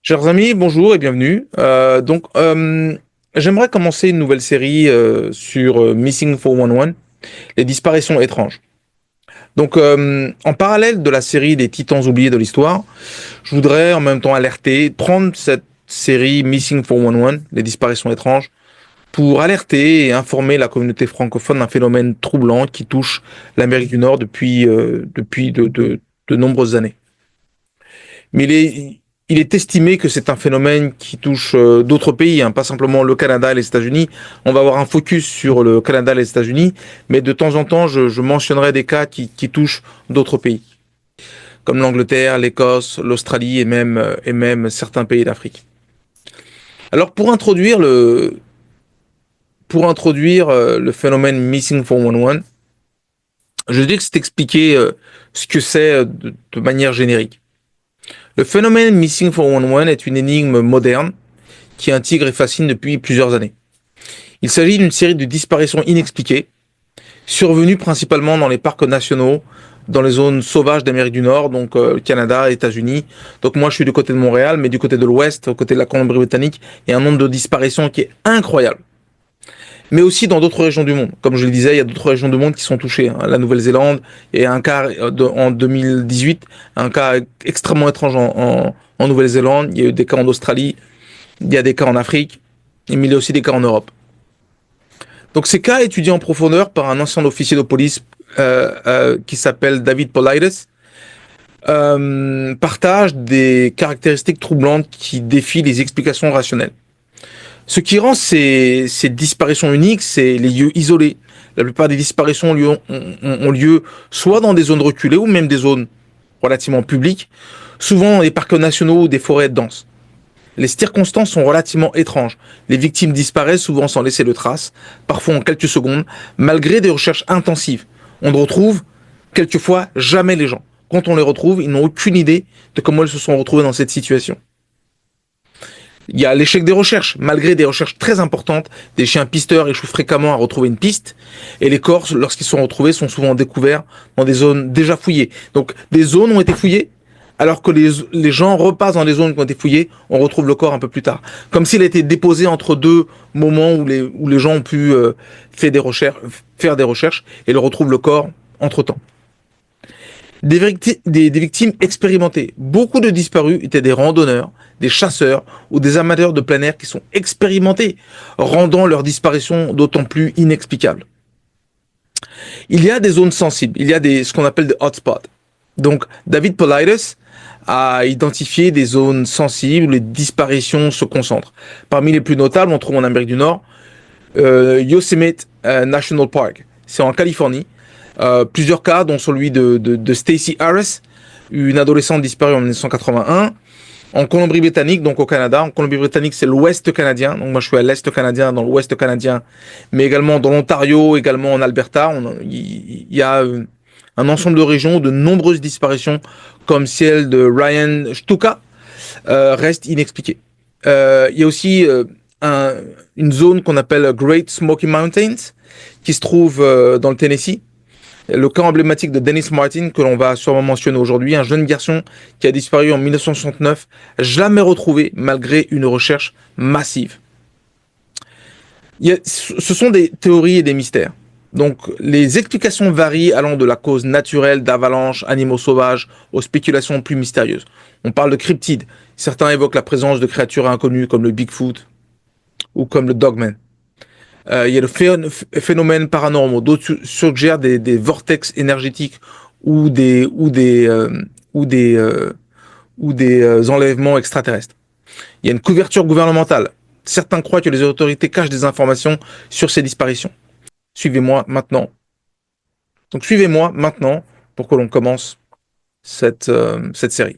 Chers amis, bonjour et bienvenue. J'aimerais commencer une nouvelle série sur Missing 411, les disparitions étranges. En parallèle de la série des Titans oubliés de l'histoire, je voudrais en même temps alerter, prendre cette série Missing 411, les disparitions étranges, pour alerter et informer la communauté francophone d'un phénomène troublant qui touche l'Amérique du Nord depuis de nombreuses années. Mais il est estimé que c'est un phénomène qui touche d'autres pays, hein, pas simplement le Canada et les États-Unis. On va avoir un focus sur le Canada et les États-Unis, mais de temps en temps, je mentionnerai des cas qui touchent d'autres pays, comme l'Angleterre, l'Écosse, l'Australie et même certains pays d'Afrique. Alors pour introduire le phénomène Missing 411, je dis que c'est expliquer ce que c'est de manière générique. Le phénomène Missing 411 est une énigme moderne qui intrigue et fascine depuis plusieurs années. Il s'agit d'une série de disparitions inexpliquées, survenues principalement dans les parcs nationaux, dans les zones sauvages d'Amérique du Nord, donc Canada, États-Unis. Donc moi je suis du côté de Montréal, mais du côté de l'Ouest, au côté de la Colombie-Britannique, il y a un nombre de disparitions qui est incroyable. Mais aussi dans d'autres régions du monde. Comme je le disais, il y a d'autres régions du monde qui sont touchées, hein. La Nouvelle-Zélande, il y a un cas en 2018, un cas extrêmement étrange en Nouvelle-Zélande, il y a eu des cas en Australie, il y a des cas en Afrique, mais il y a aussi des cas en Europe. Donc ces cas étudiés en profondeur par un ancien officier de police qui s'appelle David Paulides partagent des caractéristiques troublantes qui défient les explications rationnelles. Ce qui rend ces disparitions uniques, c'est les lieux isolés. La plupart des disparitions ont lieu soit dans des zones reculées ou même des zones relativement publiques, souvent dans les parcs nationaux ou des forêts denses. Les circonstances sont relativement étranges. Les victimes disparaissent souvent sans laisser de traces, parfois en quelques secondes, malgré des recherches intensives. On ne retrouve quelquefois jamais les gens. Quand on les retrouve, ils n'ont aucune idée de comment ils se sont retrouvés dans cette situation. Il y a l'échec des recherches. Malgré des recherches très importantes, des chiens pisteurs échouent fréquemment à retrouver une piste, et les corps, lorsqu'ils sont retrouvés, sont souvent découverts dans des zones déjà fouillées. Donc des zones ont été fouillées, alors que les gens repassent dans les zones qui ont été fouillées, on retrouve le corps un peu plus tard. Comme s'il a été déposé entre deux moments où les gens ont pu faire des recherches et le retrouvent le corps entre-temps. Des victimes expérimentées. Beaucoup de disparus étaient des randonneurs, des chasseurs ou des amateurs de plein air qui sont expérimentés, rendant leur disparition d'autant plus inexplicable. Il y a des zones sensibles, il y a ce qu'on appelle des hotspots. Donc, David Paulides a identifié des zones sensibles où les disparitions se concentrent. Parmi les plus notables, on trouve en Amérique du Nord Yosemite National Park. C'est en Californie. Plusieurs cas, dont celui de Stacey Harris, une adolescente disparue en 1981. En Colombie-Britannique, donc au Canada. En Colombie-Britannique, c'est l'Ouest canadien. Donc moi, je suis à l'Est canadien, dans l'Ouest canadien, mais également dans l'Ontario, également en Alberta. Il y a un ensemble de régions où de nombreuses disparitions, comme celle de Ryan Stuka, restent inexpliquées. Il y a aussi une zone qu'on appelle Great Smoky Mountains, qui se trouve dans le Tennessee. Le cas emblématique de Dennis Martin, que l'on va sûrement mentionner aujourd'hui, un jeune garçon qui a disparu en 1969, jamais retrouvé malgré une recherche massive. Ce sont des théories et des mystères. Donc, les explications varient allant de la cause naturelle d'avalanches, animaux sauvages, aux spéculations plus mystérieuses. On parle de cryptides. Certains évoquent la présence de créatures inconnues comme le Bigfoot ou comme le Dogman. Il y a le phénomène paranormal. D'autres suggèrent des vortex énergétiques ou des enlèvements extraterrestres. Il y a une couverture gouvernementale. Certains croient que les autorités cachent des informations sur ces disparitions. Suivez-moi maintenant. Donc suivez-moi maintenant pour que l'on commence cette série.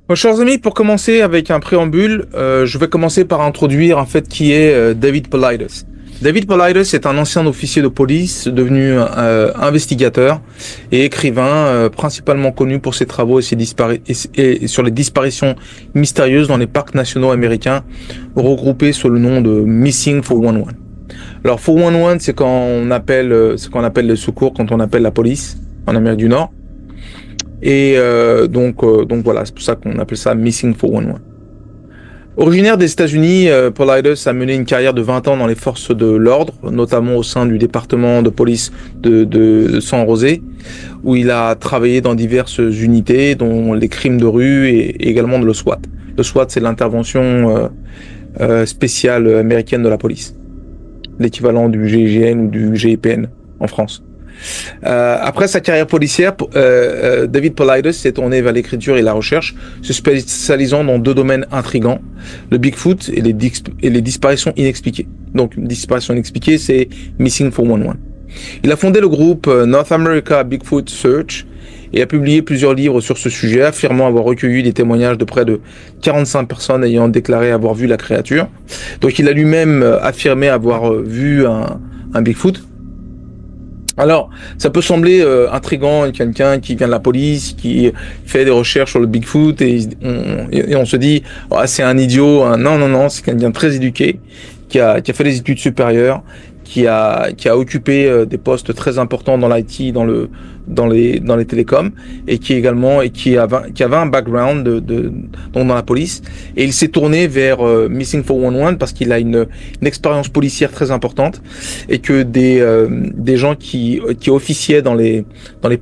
Bon, chers amis, pour commencer avec un préambule, je vais commencer par introduire en fait qui est David Paulides. David Paulides est un ancien officier de police devenu investigateur et écrivain, principalement connu pour ses travaux et sur les disparitions mystérieuses dans les parcs nationaux américains, regroupés sous le nom de Missing 411. Alors 411, c'est quand on appelle le secours quand on appelle la police en Amérique du Nord. Et donc voilà, c'est pour ça qu'on appelle ça Missing 411. Originaire des États-Unis, Paulides a mené une carrière de 20 ans dans les forces de l'ordre, notamment au sein du département de police de San José, où il a travaillé dans diverses unités, dont les crimes de rue et également de le SWAT. Le SWAT, c'est l'intervention spéciale américaine de la police, l'équivalent du GIGN ou du GIPN en France. Après sa carrière policière, David Paulides s'est tourné vers l'écriture et la recherche, se spécialisant dans deux domaines intrigants, le Bigfoot et les disparitions inexpliquées. Donc, disparition inexpliquée, c'est Missing 411. Il a fondé le groupe North America Bigfoot Search et a publié plusieurs livres sur ce sujet, affirmant avoir recueilli des témoignages de près de 45 personnes ayant déclaré avoir vu la créature. Donc, il a lui-même affirmé avoir vu un Bigfoot. Alors, ça peut sembler intriguant, quelqu'un qui vient de la police, qui fait des recherches sur le Bigfoot et on se dit, oh, c'est un idiot. Non, c'est quelqu'un de très éduqué, qui a fait des études supérieures, qui a occupé des postes très importants dans l'IT, dans les télécoms, et qui avait un background donc dans la police. Et il s'est tourné vers Missing 411 parce qu'il a une expérience policière très importante et que des gens qui officiaient dans les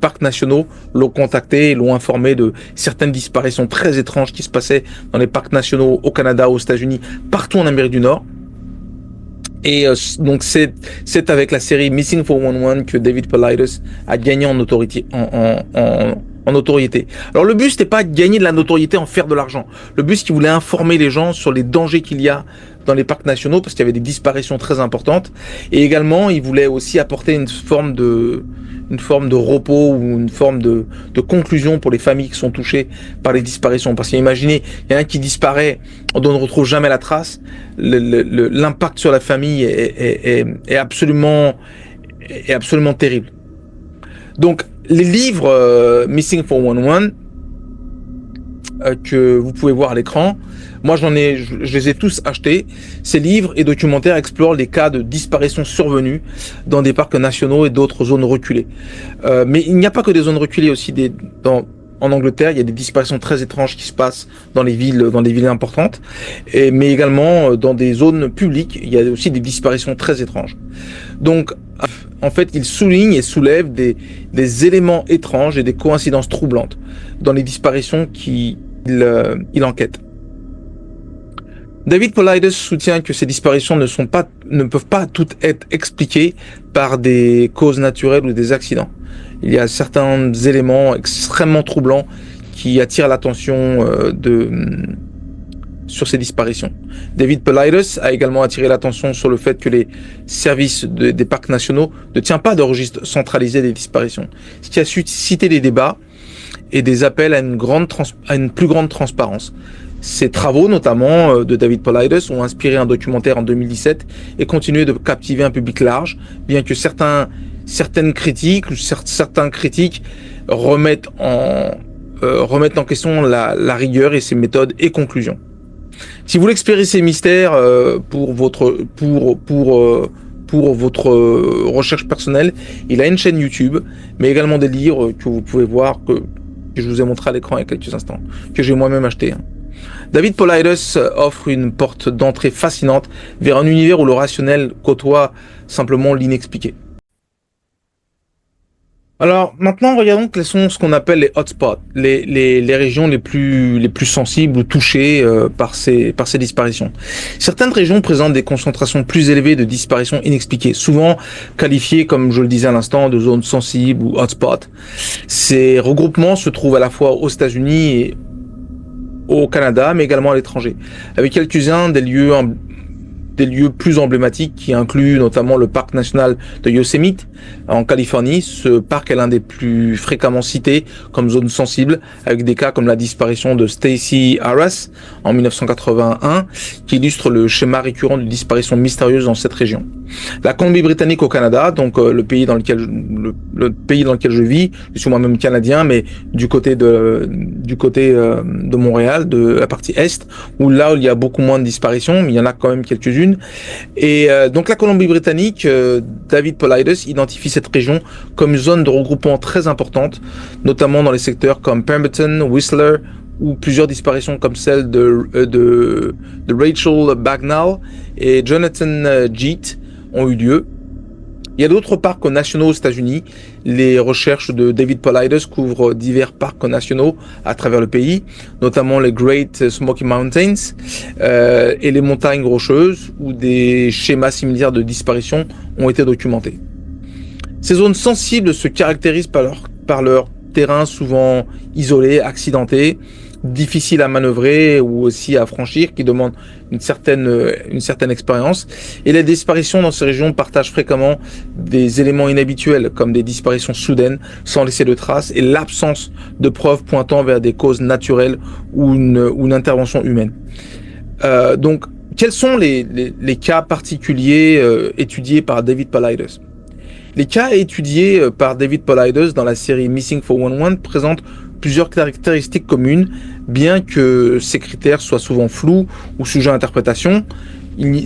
parcs nationaux l'ont contacté et l'ont informé de certaines disparitions très étranges qui se passaient dans les parcs nationaux au Canada, aux États-Unis, partout en Amérique du Nord. Et donc c'est avec la série Missing 411 que David Paulides a gagné en autorité. En notoriété. Alors le but c'était pas de gagner de la notoriété en faire de l'argent. Le but c'est qu'il voulait informer les gens sur les dangers qu'il y a dans les parcs nationaux parce qu'il y avait des disparitions très importantes. Et également il voulait aussi apporter une forme de repos ou une forme de conclusion pour les familles qui sont touchées par les disparitions. Parce qu'imaginez, il y en a un qui disparaît, on ne retrouve jamais la trace. L'impact sur la famille est absolument terrible. Donc, les livres Missing 411 que vous pouvez voir à l'écran, moi je les ai tous achetés. Ces livres et documentaires explorent les cas de disparition survenus dans des parcs nationaux et d'autres zones reculées. Mais il n'y a pas que des zones reculées aussi. En Angleterre, il y a des disparitions très étranges qui se passent dans les villes importantes, mais également dans des zones publiques, il y a aussi des disparitions très étranges. Donc, en fait, il souligne et soulève des éléments étranges et des coïncidences troublantes dans les disparitions qu'il enquête. David Paulides soutient que ces disparitions ne peuvent pas toutes être expliquées par des causes naturelles ou des accidents. Il y a certains éléments extrêmement troublants qui attirent l'attention sur ces disparitions. David Paulides a également attiré l'attention sur le fait que les services des parcs nationaux ne tiennent pas de registre centralisé des disparitions, ce qui a suscité des débats et des appels à une plus grande transparence. Ces travaux, notamment de David Paulides, ont inspiré un documentaire en 2017 et continué de captiver un public large, bien que certaines critiques ou certains critiques remettent en question la rigueur et ses méthodes et conclusions. Si vous voulez explorer ces mystères pour votre recherche personnelle, il a une chaîne YouTube, mais également des livres que vous pouvez voir que je vous ai montré à l'écran il y a quelques instants, que j'ai moi-même acheté. David Paulides offre une porte d'entrée fascinante vers un univers où le rationnel côtoie simplement l'inexpliqué. Alors maintenant, regardons quels sont ce qu'on appelle les hotspots, les régions les plus sensibles ou touchées par ces disparitions. Certaines régions présentent des concentrations plus élevées de disparitions inexpliquées, souvent qualifiées, comme je le disais à l'instant, de zones sensibles ou hotspots. Ces regroupements se trouvent à la fois aux États-Unis et au Canada, mais également à l'étranger, avec quelques-uns des lieux des lieux plus emblématiques qui incluent notamment le parc national de Yosemite en Californie. Ce parc est l'un des plus fréquemment cités comme zone sensible, avec des cas comme la disparition de Stacey Arras en 1981, qui illustre le schéma récurrent de disparition mystérieuse dans cette région. La Colombie-Britannique au Canada, donc le pays dans lequel je vis, je suis moi-même canadien, mais du côté de Montréal, de la partie est, où là il y a beaucoup moins de disparitions, mais il y en a quand même quelques-unes. Et donc la Colombie-Britannique, David Paulides identifie cette région comme une zone de regroupement très importante, notamment dans les secteurs comme Pemberton, Whistler, où plusieurs disparitions comme celle de Rachel Bagnall et Jonathan Jeet ont eu lieu. Il y a d'autres parcs nationaux aux États-Unis. Les recherches de David Paulides couvrent divers parcs nationaux à travers le pays, notamment les Great Smoky Mountains et les montagnes rocheuses, où des schémas similaires de disparition ont été documentés. Ces zones sensibles se caractérisent par leur terrain souvent isolé, accidenté, difficile à manœuvrer ou aussi à franchir, qui demande une certaine expérience. Et les disparitions dans ces régions partagent fréquemment des éléments inhabituels, comme des disparitions soudaines, sans laisser de traces, et l'absence de preuves pointant vers des causes naturelles ou une intervention humaine. Donc, quels sont les cas particuliers étudiés par David Paulides? Les cas étudiés par David Paulides dans la série Missing 411 présentent plusieurs caractéristiques communes, bien que ces critères soient souvent flous ou sujets à interprétation.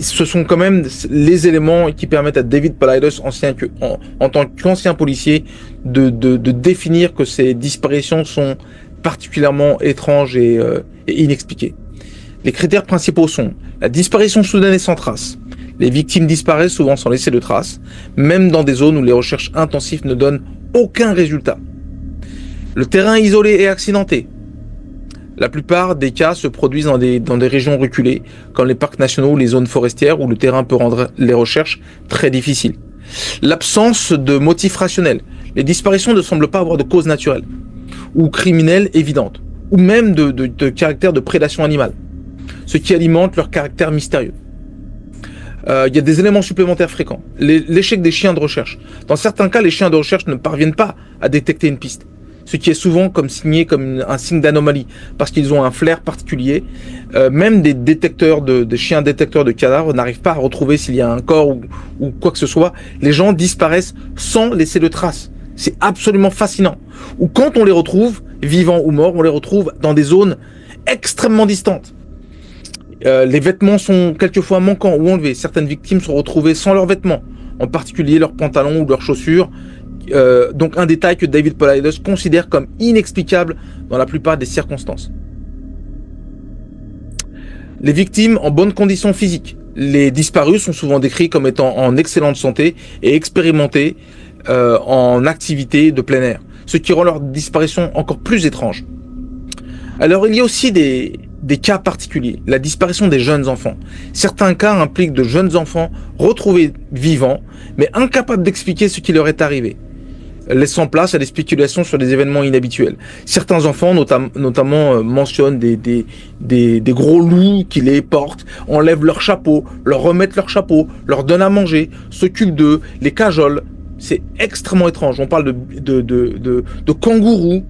Ce sont quand même les éléments qui permettent à David Paulides, en tant qu'ancien policier, de définir que ces disparitions sont particulièrement étranges et inexpliquées. Les critères principaux sont la disparition soudaine et sans trace. Les victimes disparaissent souvent sans laisser de traces, même dans des zones où les recherches intensives ne donnent aucun résultat. Le terrain isolé et accidenté. La plupart des cas se produisent dans des régions reculées, comme les parcs nationaux ou les zones forestières, où le terrain peut rendre les recherches très difficiles. L'absence de motifs rationnels. Les disparitions ne semblent pas avoir de cause naturelle ou criminelle évidente, ou même de caractère de prédation animale, ce qui alimente leur caractère mystérieux. Il y a des éléments supplémentaires fréquents. L'échec des chiens de recherche. Dans certains cas, les chiens de recherche ne parviennent pas à détecter une piste, ce qui est souvent signé comme un signe d'anomalie, parce qu'ils ont un flair particulier. Même des chiens détecteurs de cadavres n'arrivent pas à retrouver s'il y a un corps ou quoi que ce soit. Les gens disparaissent sans laisser de traces. C'est absolument fascinant. Ou quand on les retrouve, vivants ou morts, on les retrouve dans des zones extrêmement distantes. Les vêtements sont quelquefois manquants ou enlevés. Certaines victimes sont retrouvées sans leurs vêtements, en particulier leurs pantalons ou leurs chaussures. Donc un détail que David Paulides considère comme inexplicable dans la plupart des circonstances. Les victimes en bonne condition physique. Les disparus sont souvent décrits comme étant en excellente santé et expérimentés en activité de plein air, ce qui rend leur disparition encore plus étrange. Alors il y a aussi des cas particuliers, la disparition des jeunes enfants. Certains cas impliquent de jeunes enfants retrouvés vivants, mais incapables d'expliquer ce qui leur est arrivé, laissant place à des spéculations sur des événements inhabituels. Certains enfants notamment mentionnent des gros loups qui les portent, enlèvent leur chapeau, leur remettent leur chapeau, leur donnent à manger, s'occupent d'eux, les cajolent. C'est extrêmement étrange. On parle de kangourous.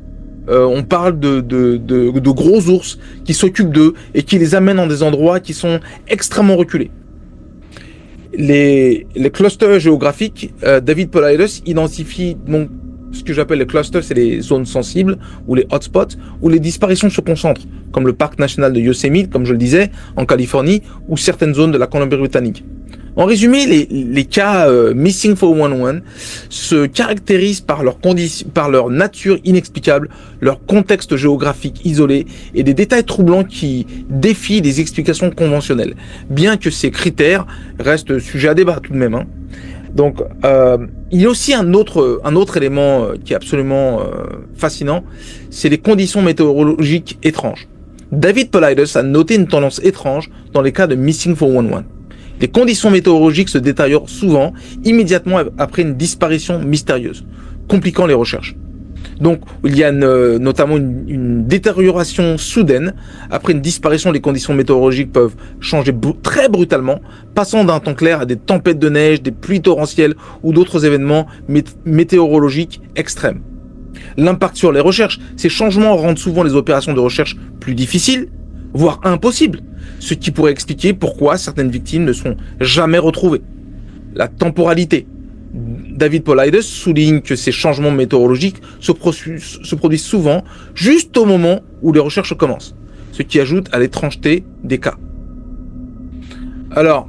On parle de gros ours qui s'occupent d'eux et qui les amènent dans des endroits qui sont extrêmement reculés. Les clusters géographiques, David Paulides identifie donc ce que j'appelle les clusters, c'est les zones sensibles ou les hotspots où les disparitions se concentrent, comme le parc national de Yosemite, comme je le disais, en Californie, ou certaines zones de la Colombie-Britannique. En résumé, les cas Missing 411 se caractérisent par leur nature inexplicable, leur contexte géographique isolé et des détails troublants qui défient les explications conventionnelles, bien que ces critères restent sujets à débat tout de même. Donc, il y a aussi un autre élément qui est absolument fascinant, c'est les conditions météorologiques étranges. David Paulides a noté une tendance étrange dans les cas de Missing 411. Les conditions météorologiques se détériorent souvent immédiatement après une disparition mystérieuse, compliquant les recherches. Donc, il y a notamment une détérioration soudaine. Après une disparition, les conditions météorologiques peuvent changer très brutalement, passant d'un temps clair à des tempêtes de neige, des pluies torrentielles ou d'autres événements météorologiques extrêmes. L'impact sur les recherches, ces changements rendent souvent les opérations de recherche plus difficiles, voire impossibles, ce qui pourrait expliquer pourquoi certaines victimes ne sont jamais retrouvées. La temporalité. David Paulides souligne que ces changements météorologiques se produisent souvent juste au moment où les recherches commencent, ce qui ajoute à l'étrangeté des cas. Alors,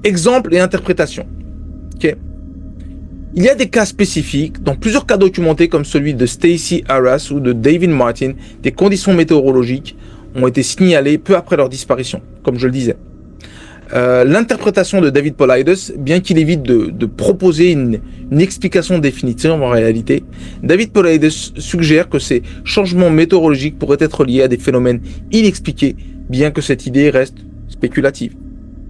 exemple et interprétation. Okay. Il y a des cas spécifiques, dans plusieurs cas documentés comme celui de Stacey Arras ou de David Martin, des conditions météorologiques ont été signalées peu après leur disparition, comme je le disais. L'interprétation de David Paulides, bien qu'il évite de proposer une explication définitive en réalité, David Paulides suggère que ces changements météorologiques pourraient être liés à des phénomènes inexpliqués, bien que cette idée reste spéculative.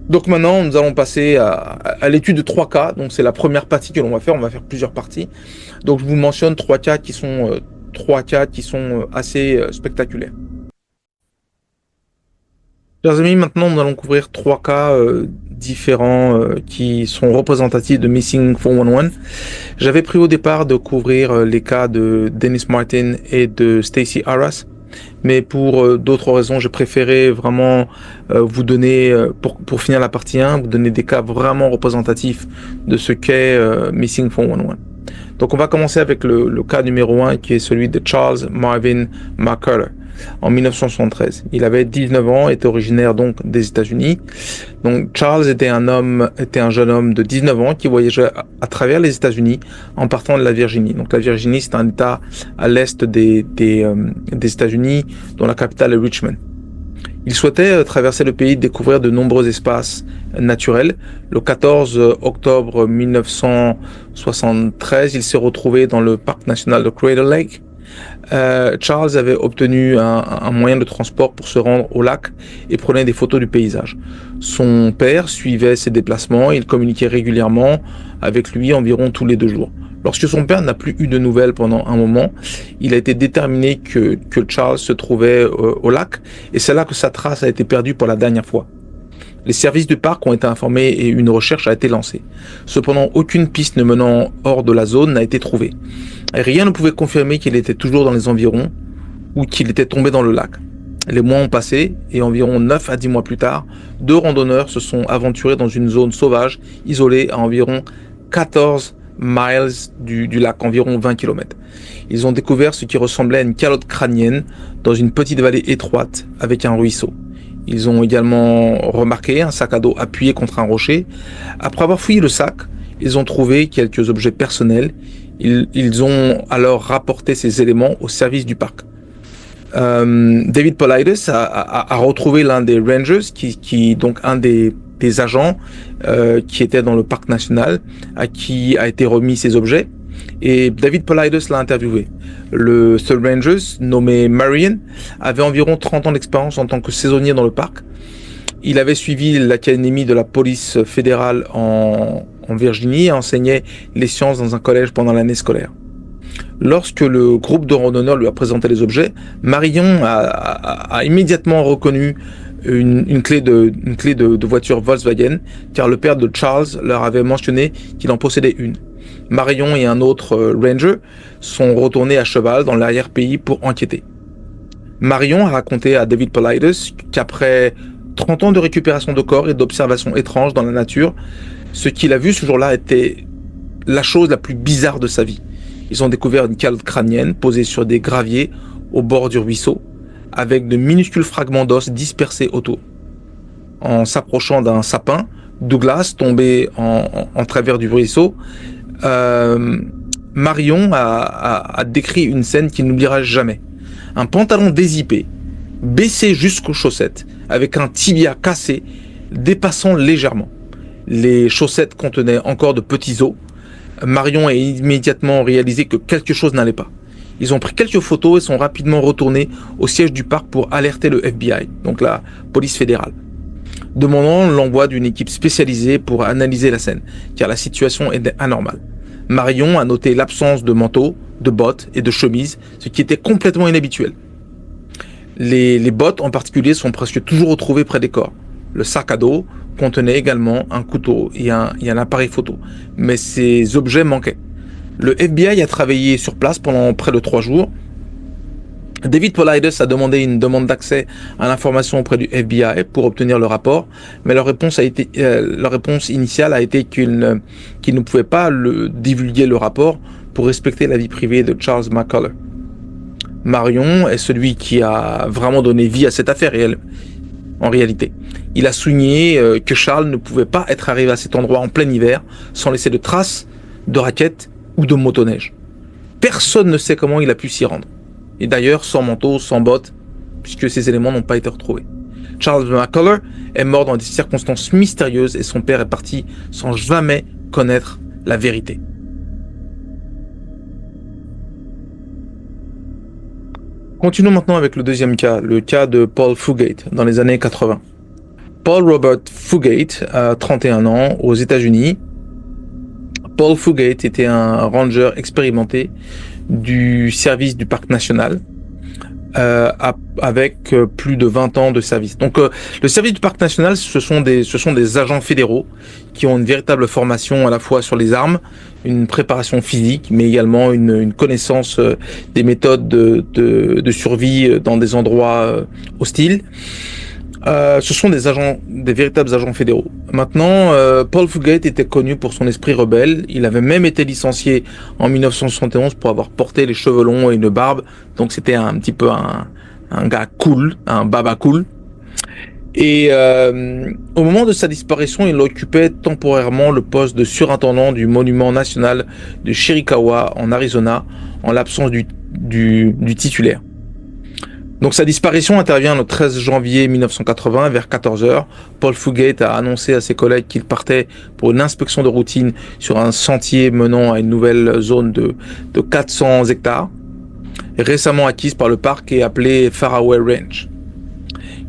Donc maintenant, nous allons passer à l'étude de 3 cas. Donc c'est la première partie que l'on va faire. On va faire plusieurs parties. Donc je vous mentionne 3 cas qui sont assez spectaculaires. Chers amis, maintenant nous allons couvrir 3 cas différents qui sont représentatifs de Missing 411. J'avais pris au départ de couvrir les cas de Dennis Martin et de Stacey Arras, mais pour d'autres raisons, j'ai préféré vraiment vous donner, pour finir la partie 1, vous donner des cas vraiment représentatifs de ce qu'est Missing 411. Donc on va commencer avec le cas numéro 1 qui est celui de Charles Marvin McCullough. En 1973. Il avait 19 ans, était originaire donc des États-Unis. Donc Charles était un jeune homme de 19 ans qui voyageait à travers les États-Unis en partant de la Virginie. Donc la Virginie, c'est un État à l'est des États-Unis, dont la capitale est Richmond. Il souhaitait traverser le pays, découvrir de nombreux espaces naturels. Le 14 octobre 1973, il s'est retrouvé dans le parc national de Crater Lake. Charles avait obtenu un moyen de transport pour se rendre au lac et prenait des photos du paysage. Son père suivait ses déplacements, il communiquait régulièrement avec lui environ tous les 2 jours. Lorsque son père n'a plus eu de nouvelles pendant un moment, il a été déterminé que Charles se trouvait au lac et c'est là que sa trace a été perdue pour la dernière fois. Les services du parc ont été informés et une recherche a été lancée. Cependant, aucune piste ne menant hors de la zone n'a été trouvée. Et rien ne pouvait confirmer qu'il était toujours dans les environs ou qu'il était tombé dans le lac. Les mois ont passé et environ 9 à 10 mois plus tard, 2 randonneurs se sont aventurés dans une zone sauvage isolée à environ 14 miles du lac, environ 20 km. Ils ont découvert ce qui ressemblait à une calotte crânienne dans une petite vallée étroite avec un ruisseau. Ils ont également remarqué un sac à dos appuyé contre un rocher. Après avoir fouillé le sac, ils ont trouvé quelques objets personnels. Ils ont alors rapporté ces éléments au service du parc. David Paulides a retrouvé l'un des rangers, donc un des agents qui était dans le parc national, à qui a été remis ces objets. Et David Paulides l'a interviewé. Ce ranger, nommé Marion, avait environ 30 ans d'expérience en tant que saisonnier dans le parc. Il avait suivi l'académie de la police fédérale en Virginie et enseignait les sciences dans un collège pendant l'année scolaire. Lorsque le groupe de randonneurs lui a présenté les objets, Marion a immédiatement reconnu une clé de voiture Volkswagen, car le père de Charles leur avait mentionné qu'il en possédait une. Marion et un autre ranger sont retournés à cheval dans l'arrière-pays pour enquêter. Marion a raconté à David Paulides qu'après 30 ans de récupération de corps et d'observations étranges dans la nature, ce qu'il a vu ce jour-là était la chose la plus bizarre de sa vie. Ils ont découvert une calotte crânienne posée sur des graviers au bord du ruisseau, avec de minuscules fragments d'os dispersés autour. En s'approchant d'un sapin, Douglas, tombé en travers du ruisseau, Marion a décrit une scène qu'il n'oubliera jamais. Un pantalon dézippé, baissé jusqu'aux chaussettes, avec un tibia cassé, dépassant légèrement. Les chaussettes contenaient encore de petits os. Marion a immédiatement réalisé que quelque chose n'allait pas. Ils ont pris quelques photos et sont rapidement retournés au siège du parc pour alerter le FBI, donc la police fédérale, demandant l'envoi d'une équipe spécialisée pour analyser la scène, car la situation était anormale. Marion a noté l'absence de manteau, de bottes et de chemises, ce qui était complètement inhabituel. Les bottes en particulier sont presque toujours retrouvées près des corps. Le sac à dos contenait également un couteau et un appareil photo, mais ces objets manquaient. Le FBI a travaillé sur place pendant près de 3 jours. David Paulides a demandé une demande d'accès à l'information auprès du FBI pour obtenir le rapport, mais leur réponse initiale a été qu'il ne pouvait pas divulguer le rapport pour respecter la vie privée de Charles McCullough. Marion est celui qui a vraiment donné vie à cette affaire en réalité. Il a souligné que Charles ne pouvait pas être arrivé à cet endroit en plein hiver sans laisser de traces de raquettes ou de motoneige. Personne ne sait comment il a pu s'y rendre. Et d'ailleurs, sans manteau, sans bottes, puisque ces éléments n'ont pas été retrouvés. Charles McCullough est mort dans des circonstances mystérieuses et son père est parti sans jamais connaître la vérité. Continuons maintenant avec le deuxième cas, le cas de Paul Fugate, dans les années 80. Paul Robert Fugate a 31 ans aux États-Unis. Paul Fugate était un ranger expérimenté du service du parc national avec plus de 20 ans de service. Donc le service du parc national, ce sont des agents fédéraux qui ont une véritable formation à la fois sur les armes, une préparation physique, mais également une connaissance des méthodes de survie dans des endroits hostiles. Ce sont des véritables agents fédéraux. Maintenant, Paul Fugate était connu pour son esprit rebelle. Il avait même été licencié en 1971 pour avoir porté les cheveux longs et une barbe. Donc c'était un petit peu un gars cool, un baba cool. Et au moment de sa disparition, il occupait temporairement le poste de surintendant du monument national de Chiricahua en Arizona, en l'absence du titulaire. Donc sa disparition intervient le 13 janvier 1980 vers 14h. Paul Fugate a annoncé à ses collègues qu'il partait pour une inspection de routine sur un sentier menant à une nouvelle zone de 400 hectares, récemment acquise par le parc et appelée Faraway Ranch.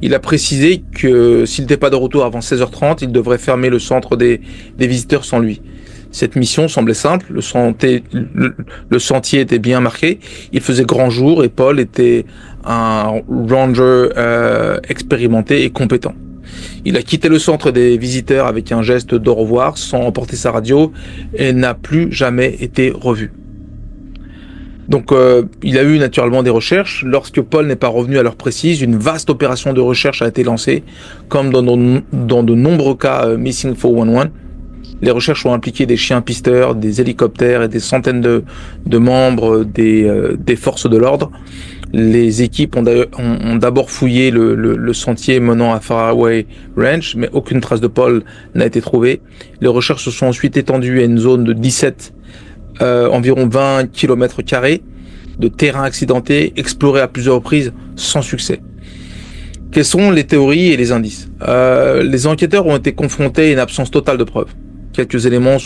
Il a précisé que s'il n'était pas de retour avant 16h30, il devrait fermer le centre des visiteurs sans lui. Cette mission semblait simple, le sentier était bien marqué, il faisait grand jour et Paul était un ranger expérimenté et compétent. Il a quitté le centre des visiteurs avec un geste d'au revoir sans emporter sa radio et n'a plus jamais été revu. Donc il a eu naturellement des recherches. Lorsque Paul n'est pas revenu à l'heure précise, une vaste opération de recherche a été lancée, comme dans de nombreux cas Missing 411. Les recherches ont impliqué des chiens pisteurs, des hélicoptères et des centaines de membres des forces de l'ordre. Les équipes ont d'abord fouillé le sentier menant à Faraway Ranch, mais aucune trace de Paul n'a été trouvée. Les recherches se sont ensuite étendues à une zone de environ 20 km² de terrain accidenté, exploré à plusieurs reprises sans succès. Quelles sont les théories et les indices ? Les enquêteurs ont été confrontés à une absence totale de preuves. Quelques éléments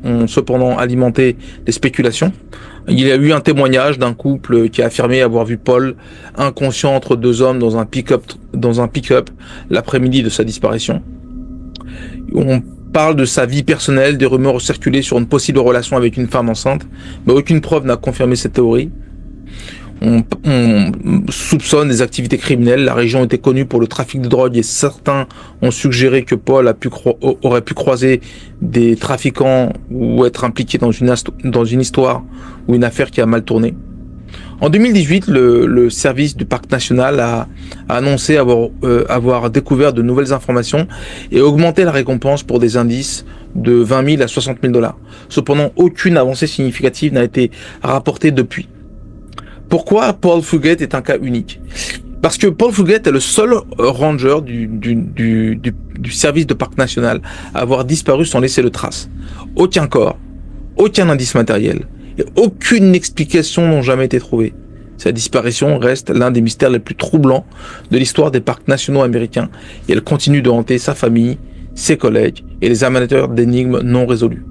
ont cependant alimenté des spéculations. Il y a eu un témoignage d'un couple qui a affirmé avoir vu Paul inconscient entre deux hommes dans un pick-up l'après-midi de sa disparition. On parle de sa vie personnelle, des rumeurs ont circulé sur une possible relation avec une femme enceinte, mais aucune preuve n'a confirmé cette théorie. On soupçonne des activités criminelles. La région était connue pour le trafic de drogue et certains ont suggéré que Paul aurait pu croiser des trafiquants ou être impliqué dans une histoire ou une affaire qui a mal tourné. En 2018, le service du parc national a annoncé avoir découvert de nouvelles informations et augmenté la récompense pour des indices de 20 000 à 60 000 $. Cependant, aucune avancée significative n'a été rapportée depuis. Pourquoi Paul Fugate est un cas unique ? Parce que Paul Fugate est le seul ranger du service de parc national à avoir disparu sans laisser de traces. Aucun corps, aucun indice matériel et aucune explication n'ont jamais été trouvées. Sa disparition reste l'un des mystères les plus troublants de l'histoire des parcs nationaux américains et elle continue de hanter sa famille, ses collègues et les amateurs d'énigmes non résolues.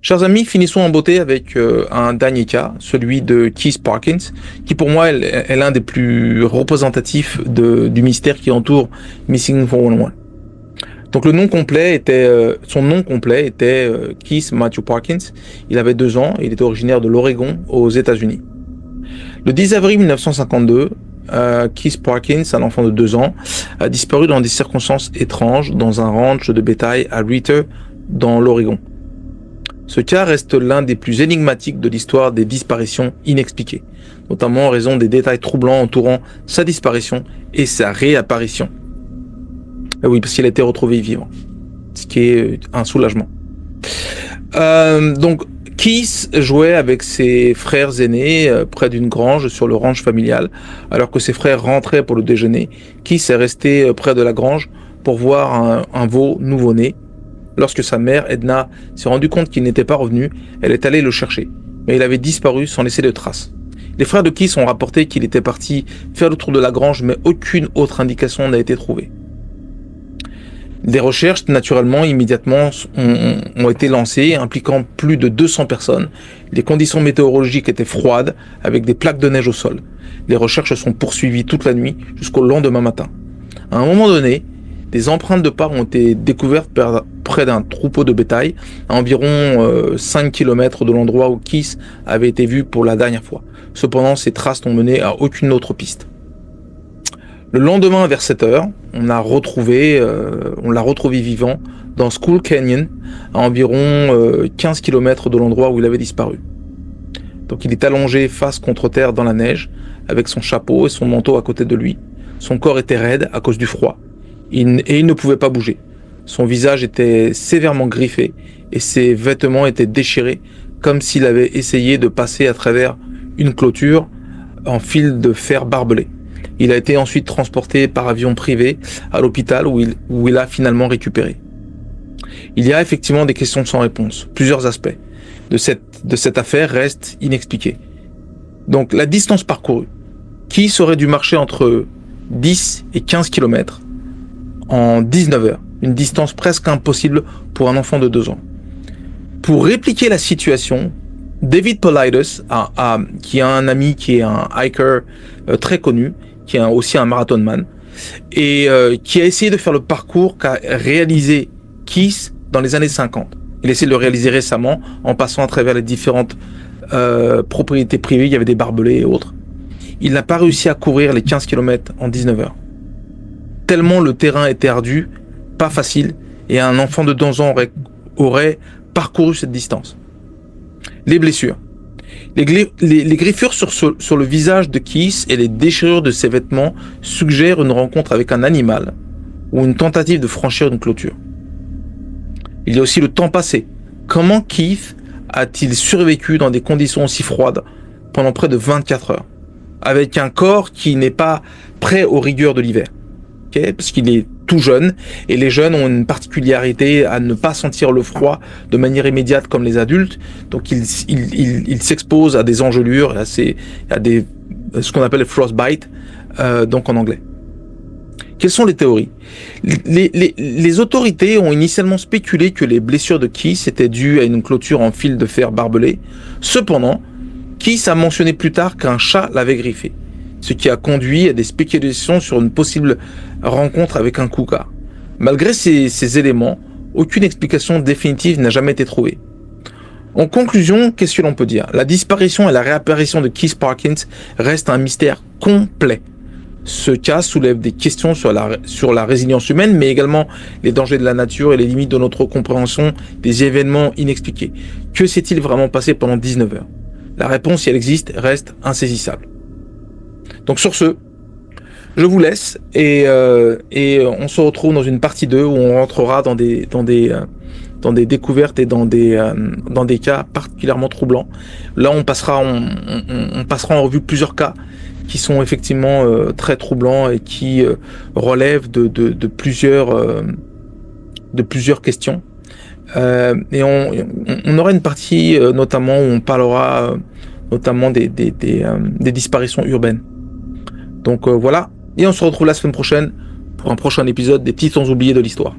Chers amis, finissons en beauté avec un dernier cas, celui de Keith Parkins, qui pour moi est l'un des plus représentatifs du mystère qui entoure Missing 411. Donc son nom complet était Keith Matthew Parkins. Il avait 2 ans et il était originaire de l'Oregon aux États-Unis. Le 10 avril 1952, Keith Parkins, un enfant de 2 ans, a disparu dans des circonstances étranges dans un ranch de bétail à Ritter, dans l'Oregon. Ce cas reste l'un des plus énigmatiques de l'histoire des disparitions inexpliquées, notamment en raison des détails troublants entourant sa disparition et sa réapparition. Oui, parce qu'il a été retrouvé vivant, ce qui est un soulagement. Donc, Keith jouait avec ses frères aînés près d'une grange sur le ranch familial, alors que ses frères rentraient pour le déjeuner. Keith est resté près de la grange pour voir un veau nouveau-né. Lorsque sa mère, Edna, s'est rendue compte qu'il n'était pas revenu, elle est allée le chercher, mais il avait disparu sans laisser de traces. Les frères de Keith ont rapporté qu'il était parti faire le tour de la grange, mais aucune autre indication n'a été trouvée. Des recherches, naturellement, immédiatement, ont été lancées, impliquant plus de 200 personnes. Les conditions météorologiques étaient froides, avec des plaques de neige au sol. Les recherches sont poursuivies toute la nuit, jusqu'au lendemain matin. À un moment donné, des empreintes de pas ont été découvertes près d'un troupeau de bétail, à environ 5 km de l'endroit où Keith avait été vu pour la dernière fois. Cependant, ces traces n'ont mené à aucune autre piste. Le lendemain, vers 7 heures, on l'a retrouvé vivant dans Skull Canyon, à environ 15 km de l'endroit où il avait disparu. Donc il est allongé face contre terre dans la neige, avec son chapeau et son manteau à côté de lui. Son corps était raide à cause du froid, et il ne pouvait pas bouger. Son visage était sévèrement griffé, et ses vêtements étaient déchirés, comme s'il avait essayé de passer à travers une clôture en fil de fer barbelé. Il a été ensuite transporté par avion privé à l'hôpital où il a finalement récupéré. Il y a effectivement des questions sans réponse. Plusieurs aspects de cette affaire restent inexpliqués. Donc la distance parcourue. Qui aurait dû marcher entre 10 et 15 km en 19 heures? Une distance presque impossible pour un enfant de 2 ans. Pour répliquer la situation, David Paulides, qui a un ami qui est un hiker très connu, qui est aussi un marathonman, et qui a essayé de faire le parcours qu'a réalisé Keith dans les années 50. Il a essayé de le réaliser récemment en passant à travers les différentes propriétés privées, il y avait des barbelés et autres. Il n'a pas réussi à courir les 15 km en 19 heures. Tellement le terrain était ardu, pas facile, et un enfant de 2 ans aurait parcouru cette distance. Les blessures. Les griffures sur le visage de Keith et les déchirures de ses vêtements suggèrent une rencontre avec un animal ou une tentative de franchir une clôture. Il y a aussi le temps passé. Comment Keith a-t-il survécu dans des conditions aussi froides pendant près de 24 heures, avec un corps qui n'est pas prêt aux rigueurs de l'hiver? Parce qu'il est tout jeune, et les jeunes ont une particularité à ne pas sentir le froid de manière immédiate comme les adultes, donc ils s'exposent à des engelures, à ce qu'on appelle les frostbite, donc en anglais. Quelles sont les théories? Les autorités ont initialement spéculé que les blessures de Keith étaient dues à une clôture en fil de fer barbelé. Cependant, Keith a mentionné plus tard qu'un chat l'avait griffé, ce qui a conduit à des spéculations sur une possible rencontre avec un cougar. Malgré ces éléments, aucune explication définitive n'a jamais été trouvée. En conclusion, qu'est-ce que l'on peut dire? La disparition et la réapparition de Keith Parkins restent un mystère complet. Ce cas soulève des questions sur la résilience humaine, mais également les dangers de la nature et les limites de notre compréhension des événements inexpliqués. Que s'est-il vraiment passé pendant 19 heures? La réponse, si elle existe, reste insaisissable. Donc sur ce, je vous laisse et on se retrouve dans une partie 2 où on rentrera dans des découvertes et dans des cas particulièrement troublants. Là, on passera en revue plusieurs cas qui sont effectivement très troublants et qui relèvent de plusieurs questions. Et on aura une partie notamment où on parlera notamment des disparitions urbaines. Donc voilà, et on se retrouve la semaine prochaine pour un prochain épisode des Petits temps oubliés de l'histoire.